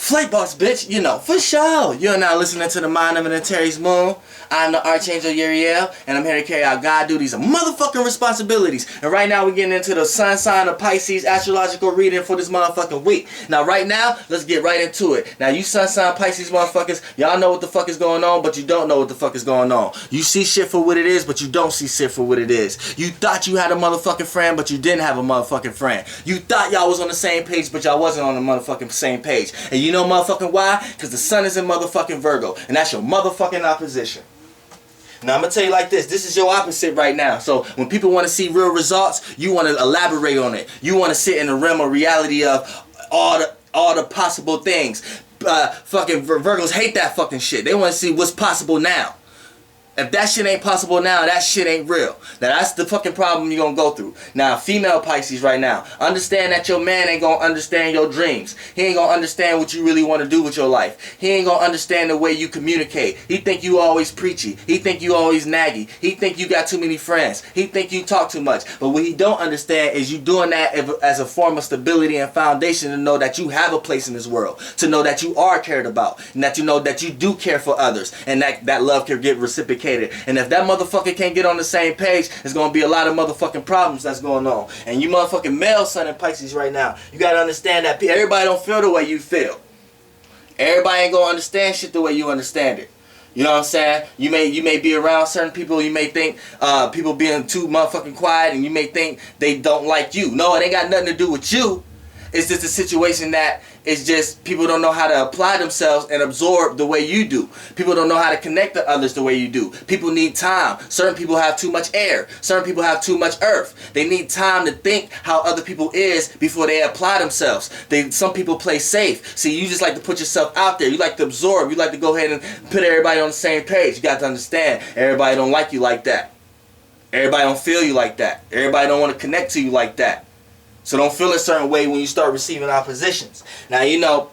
Flight boss, bitch, you know, for sure. You're now listening to the Mind of an Antares Moon. I'm the Archangel Uriel, and I'm here to carry out God duties and motherfucking responsibilities. And right now we're getting into the sun sign of Pisces astrological reading for this motherfucking week. Now right now, let's get right into it. Now you sun sign Pisces motherfuckers, y'all know what the fuck is going on, but you don't know what the fuck is going on. You see shit for what it is, but you don't see shit for what it is. You thought you had a motherfucking friend, but you didn't have a motherfucking friend. You thought y'all was on the same page, but y'all wasn't on the motherfucking same page. And you know motherfucking why? Because the sun is in motherfucking Virgo, and that's your motherfucking opposition. Now I'm going to tell you like this is your opposite right now. So when people want to see real results, you want to elaborate on it. You want to sit in the realm of reality of all the possible things. Fucking Virgos hate that fucking shit. They want to see what's possible now. If that shit ain't possible now, that shit ain't real. Now that's the fucking problem you're gonna go through. Now, female Pisces right now, understand that your man ain't gonna understand your dreams. He ain't gonna understand what you really want to do with your life. He ain't gonna understand the way you communicate. He think you always preachy. He think you always naggy. He think you got too many friends. He think you talk too much. But what he don't understand is you doing that as a form of stability and foundation to know that you have a place in this world. To know that you are cared about. And that you know that you do care for others. And that love can get reciprocated. And if that motherfucker can't get on the same page, there's going to be a lot of motherfucking problems that's going on. And you motherfucking male sun in Pisces right now, you got to understand that everybody don't feel the way you feel. Everybody ain't going to understand shit the way you understand it. You know what I'm saying? You may be around certain people, you may think people being too motherfucking quiet, and you may think they don't like you. No, it ain't got nothing to do with you. It's just a situation that it's just people don't know how to apply themselves and absorb the way you do. People don't know how to connect to others the way you do. People need time. Certain people have too much air. Certain people have too much earth. They need time to think how other people is before they apply themselves. Some people play safe. See, you just like to put yourself out there. You like to absorb. You like to go ahead and put everybody on the same page. You got to understand, everybody don't like you like that. Everybody don't feel you like that. Everybody don't want to connect to you like that. So don't feel a certain way when you start receiving oppositions. Now, you know,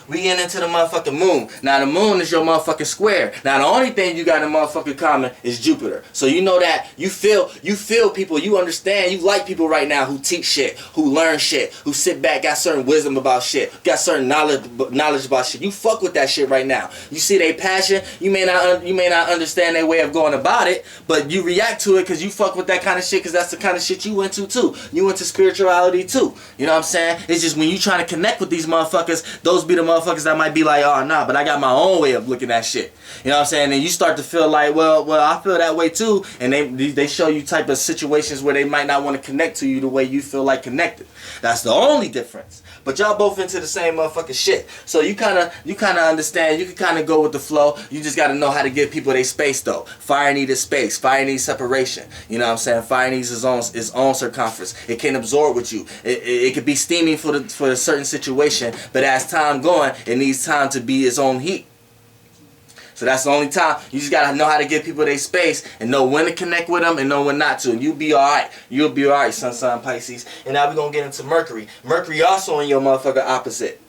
we get into the motherfucking moon. Now, the moon is your motherfucking square. Now, the only thing you got in motherfucking common is Jupiter. So you know that you feel people, you understand, you like people right now who teach shit, who learn shit, who sit back, got certain wisdom about shit, got certain knowledge about shit. You fuck with that shit right now. You see their passion. You may not understand their way of going about it, but you react to it because you fuck with that kind of shit because that's the kind of shit you into too. You into spirituality too. You know what I'm saying? It's just when you trying to connect with these motherfuckers, those be the motherfuckers that might be like, oh nah, but I got my own way of looking at shit. You know what I'm saying? And you start to feel like, well, I feel that way too. And they show you type of situations where they might not want to connect to you the way you feel like connected. That's the only difference. But y'all both into the same motherfucking shit. So you kinda understand, you can kinda go with the flow. You just gotta know how to give people their space though. Fire needs space. Fire needs separation. You know what I'm saying? Fire needs its own circumference. It can't absorb with you. It could be steaming for a certain situation, but as time going, it needs time to be its own heat. So that's the only time. You just gotta know how to give people their space and know when to connect with them and know when not to. And you'll be alright. You'll be alright, sun sign Pisces. And now we're gonna get into Mercury. Mercury also in your motherfucker opposite.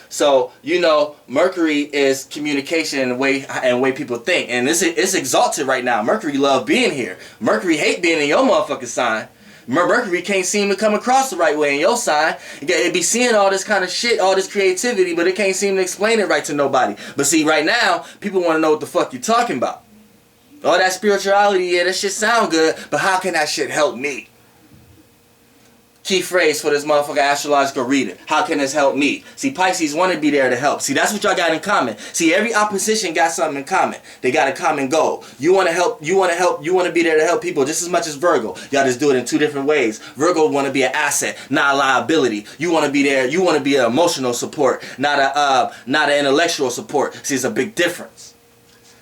So, you know, Mercury is communication and way people think. And it's exalted right now. Mercury love being here. Mercury hate being in your motherfucking sign. Mercury can't seem to come across the right way in your sign. It be seeing all this kind of shit, all this creativity, but it can't seem to explain it right to nobody. But see, right now, people want to know what the fuck you're talking about. All that spirituality, yeah, that shit sound good, but how can that shit help me? Key phrase for this motherfucker astrological reading. How can this help me? See, Pisces want to be there to help. See, that's what y'all got in common. See, every opposition got something in common. They got a common goal. You want to help, you want to be there to help people just as much as Virgo. Y'all just do it in two different ways. Virgo want to be an asset, not a liability. You want to be there, you want to be an emotional support, not an intellectual support. See, it's a big difference.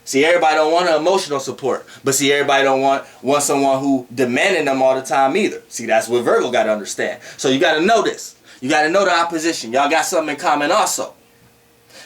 See, everybody don't want an emotional support. But see, everybody don't want someone who demanding them all the time either. See, that's what Virgo got to understand. So you got to know this. You got to know the opposition. Y'all got something in common also.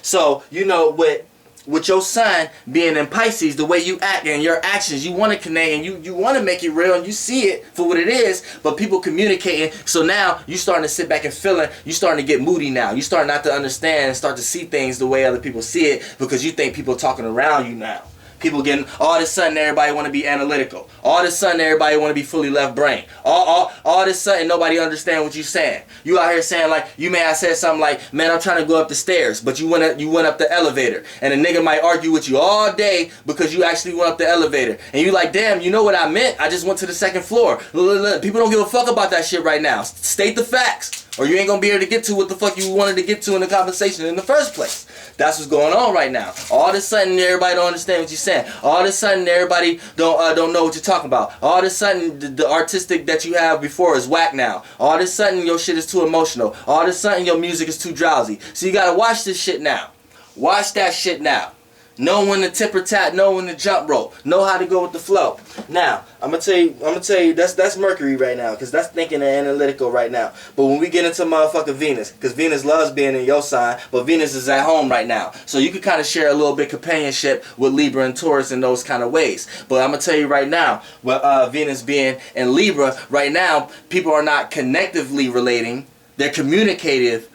So, you know, with your sun being in Pisces, the way you act and your actions, you want to connect and you want to make it real and you see it for what it is, but people communicating. So now you starting to sit back and feeling, you starting to get moody now. You starting not to understand and start to see things the way other people see it because you think people talking around you now. People getting, all of a sudden everybody want to be analytical. All of a sudden everybody want to be fully left brain. All of a sudden nobody understand what you saying. You out here saying like, you may have said something like, man, I'm trying to go up the stairs, but you went up the elevator. And a nigga might argue with you all day because you actually went up the elevator. And you like, damn, you know what I meant? I just went to the second floor. People don't give a fuck about that shit right now. State the facts. Or you ain't gonna be able to get to what the fuck you wanted to get to in the conversation in the first place. That's what's going on right now. All of a sudden, everybody don't understand what you're saying. All of a sudden, everybody don't know what you're talking about. All of a sudden, the artistic that you have before is whack now. All of a sudden, your shit is too emotional. All of a sudden, your music is too drowsy. So you gotta watch this shit now. Watch that shit now. Know when to tip or tap, know when to jump rope, know how to go with the flow. Now, I'm gonna tell you that's Mercury right now, cause that's thinking and analytical right now. But when we get into motherfucking Venus, cause Venus loves being in your sign, but Venus is at home right now. So you can kind of share a little bit companionship with Libra and Taurus in those kind of ways. But I'm gonna tell you right now, with Venus being in Libra right now, people are not connectively relating, they're communicating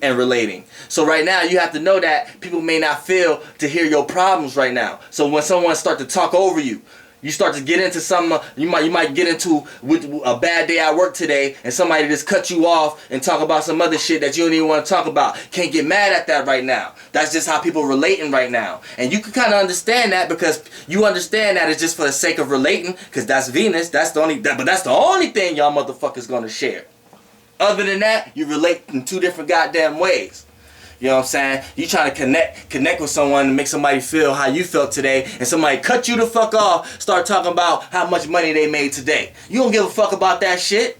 and relating. So right now you have to know that people may not feel to hear your problems right now. So when someone starts to talk over you, you start to get into some, you might get into with a bad day at work today, and somebody just cut you off and talk about some other shit that you don't even want to talk about. Can't get mad at that right now. That's just how people relating right now. And you can kind of understand that because you understand that it's just for the sake of relating, because that's Venus. That's the only thing y'all motherfuckers gonna share. Other than that, you relate in two different goddamn ways. You know what I'm saying? You trying to connect with someone and make somebody feel how you felt today, and somebody cut you the fuck off, start talking about how much money they made today. You don't give a fuck about that shit.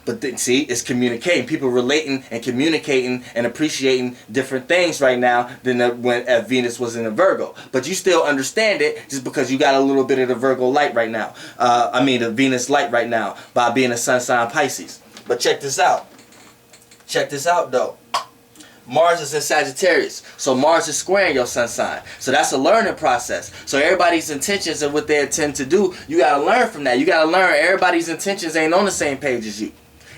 But then, see, it's communicating. People relating and communicating and appreciating different things right now than when Venus was in a Virgo. But you still understand it just because you got a little bit of the Virgo light right now. The Venus light right now by being a sun sign Pisces. But check this out. Check this out, though. Mars is in Sagittarius. So Mars is squaring your sun sign. So that's a learning process. So everybody's intentions and what they intend to do, you got to learn from that. You got to learn everybody's intentions ain't on the same page as you.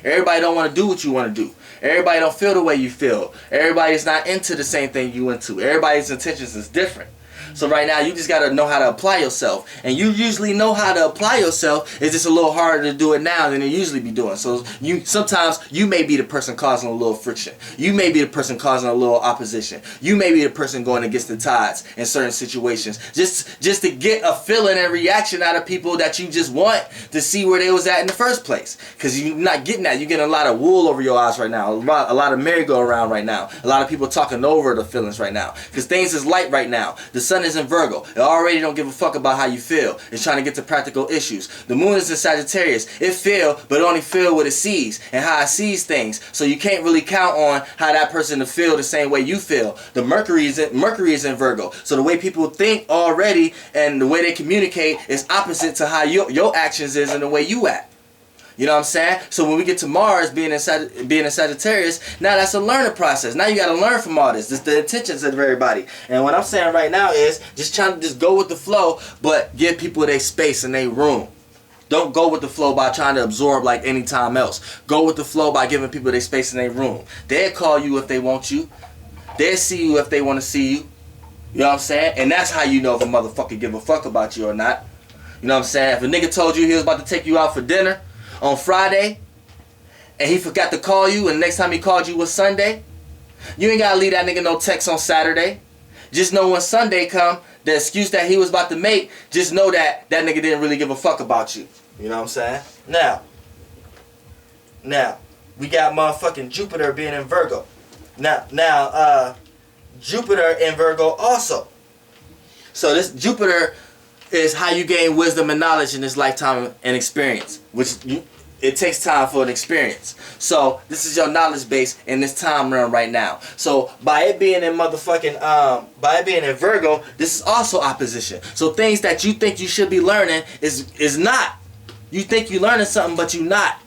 Everybody don't want to do what you want to do. Everybody don't feel the way you feel. Everybody's not into the same thing you into. Everybody's intentions is different. So right now, you just got to know how to apply yourself. And you usually know how to apply yourself. It's just a little harder to do it now than you usually be doing. So sometimes you may be the person causing a little friction. You may be the person causing a little opposition. You may be the person going against the tides in certain situations. Just to get a feeling and reaction out of people that you just want to see where they was at in the first place. Because you're not getting that. You're getting a lot of wool over your eyes right now. A lot of merry-go-round right now. A lot of people talking over the feelings right now. Because things is light right now. The sun is in Virgo. It already don't give a fuck about how you feel. It's trying to get to practical issues. The moon is in Sagittarius. It feel, but it only feel what it sees and how it sees things. So you can't really count on how that person to feel the same way you feel. The Mercury is in Virgo. So the way people think already and the way they communicate is opposite to how your actions is and the way you act. You know what I'm saying? So when we get to Mars being in Sagittarius, now that's a learning process. Now you got to learn from all this. This is the intentions of everybody. And what I'm saying right now is just trying to just go with the flow, but give people their space and their room. Don't go with the flow by trying to absorb like any time else. Go with the flow by giving people their space and their room. They'll call you if they want you. They'll see you if they want to see you. You know what I'm saying? And that's how you know if a motherfucker give a fuck about you or not. You know what I'm saying? If a nigga told you he was about to take you out for dinner on Friday, and he forgot to call you, and the next time he called you was Sunday, you ain't gotta leave that nigga no text on Saturday. Just know when Sunday come, the excuse that he was about to make, just know that that nigga didn't really give a fuck about you. You know what I'm saying? Now, we got motherfucking Jupiter being in Virgo. Now, Jupiter in Virgo also. So this Jupiter is how you gain wisdom and knowledge in this lifetime and experience, it takes time for an experience. So this is your knowledge base in this time run right now. So by it being in Virgo, this is also opposition. So things that you think you should be learning is not. You think you learning something, but you not.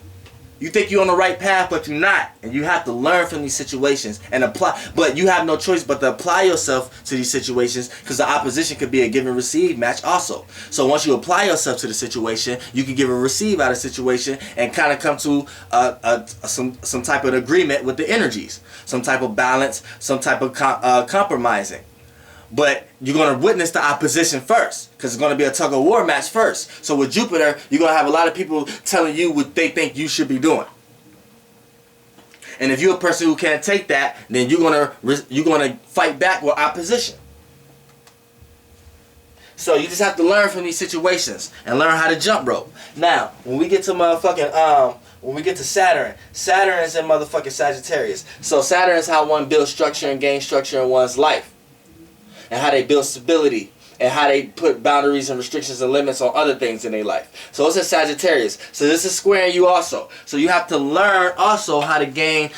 You think you're on the right path, but you're not. And you have to learn from these situations and apply. But you have no choice but to apply yourself to these situations, because the opposition could be a give and receive match also. So once you apply yourself to the situation, you can give and receive out of the situation and kind of come to some type of agreement with the energies. Some type of balance, some type of compromising. But you're going to witness the opposition first, because it's going to be a tug of war match first. So with Jupiter, you're going to have a lot of people telling you what they think you should be doing. And if you're a person who can't take that, then you're going to fight back with opposition. So you just have to learn from these situations and learn how to jump rope. Now, when we get to when we get to Saturn, Saturn is in motherfucking Sagittarius. So Saturn is how one builds structure and gains structure in one's life, and how they build stability, and how they put boundaries and restrictions and limits on other things in their life. So it's a Sagittarius. So this is squaring you also. So you have to learn also how to gain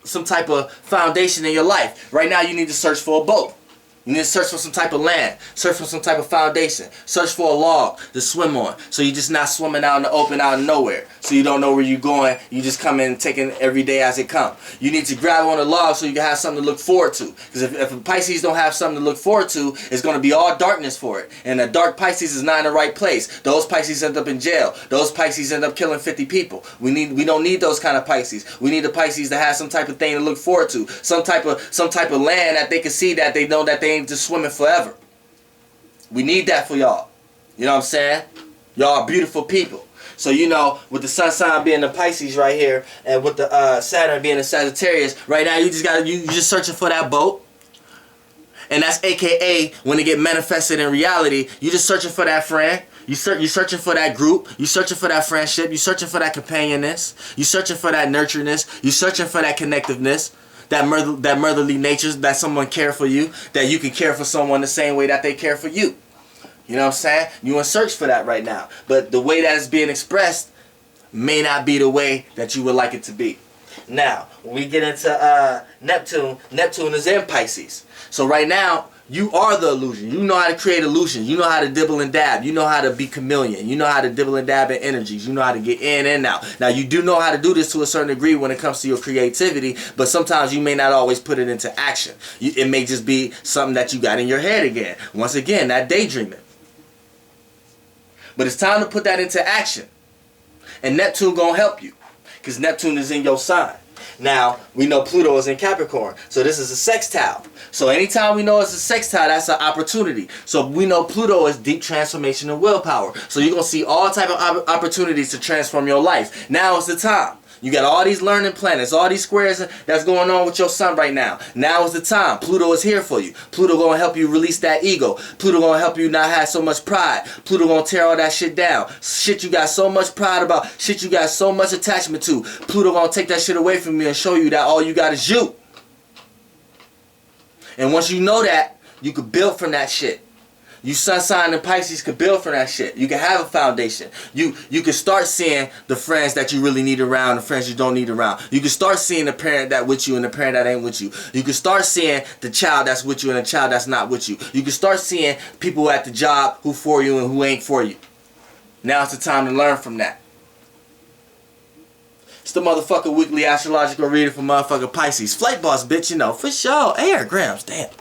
some type of foundation in your life. Right now you need to search for a boat. You need to search for some type of land. Search for some type of foundation. Search for a log to swim on. So you're just not swimming out in the open, out of nowhere. So you don't know where you're going. You just come in taking every day as it comes. You need to grab on a log so you can have something to look forward to. Because if Pisces don't have something to look forward to, it's going to be all darkness for it. And a dark Pisces is not in the right place. Those Pisces end up in jail. Those Pisces end up killing 50 people. We don't need those kind of Pisces. We need the Pisces that have some type of thing to look forward to. Some type of land that they can see, that they know that they ain't just swimming forever. We need that for y'all. You know what I'm saying? Y'all are beautiful people. So you know, with the sun sign being the Pisces right here, and with the Saturn being the Sagittarius, right now you just searching for that boat. And that's AKA when it get manifested in reality, you just searching for that friend. You searching for that group. You searching for that friendship. You searching for that companionness. You searching for that nurtureness. You searching for that connectiveness. That motherly nature, that someone care for you, that you can care for someone the same way that they care for you. You know what I'm saying? You in search for that right now. But the way that it's being expressed may not be the way that you would like it to be. Now, when we get into Neptune, Neptune is in Pisces. So right now, you are the illusion. You know how to create illusions. You know how to dibble and dab. You know how to be chameleon. You know how to dibble and dab in energies. You know how to get in and out. Now, you do know how to do this to a certain degree when it comes to your creativity, but sometimes you may not always put it into action. It may just be something that you got in your head again. Once again, that daydreaming. But it's time to put that into action. And Neptune gonna help you, because Neptune is in your sign. Now, we know Pluto is in Capricorn, so this is a sextile. So anytime we know it's a sextile, that's an opportunity. So we know Pluto is deep transformation and willpower. So you're going to see all type of opportunities to transform your life. Now is the time. You got all these learning planets, all these squares that's going on with your sun right now. Now is the time. Pluto is here for you. Pluto going to help you release that ego. Pluto going to help you not have so much pride. Pluto going to tear all that shit down. Shit you got so much pride about. Shit you got so much attachment to. Pluto going to take that shit away from you and show you that all you got is you. And once you know that, you can build from that shit. You sun sign and Pisces could build from that shit. You can have a foundation. You can start seeing the friends that you really need around, the friends you don't need around. You can start seeing the parent that with you and the parent that ain't with you. You can start seeing the child that's with you and the child that's not with you. You can start seeing people at the job who for you and who ain't for you. Now it's the time to learn from that. It's the motherfucker weekly astrological reading for motherfucker Pisces. Flight boss, bitch, you know, for sure. Airgrams, damn.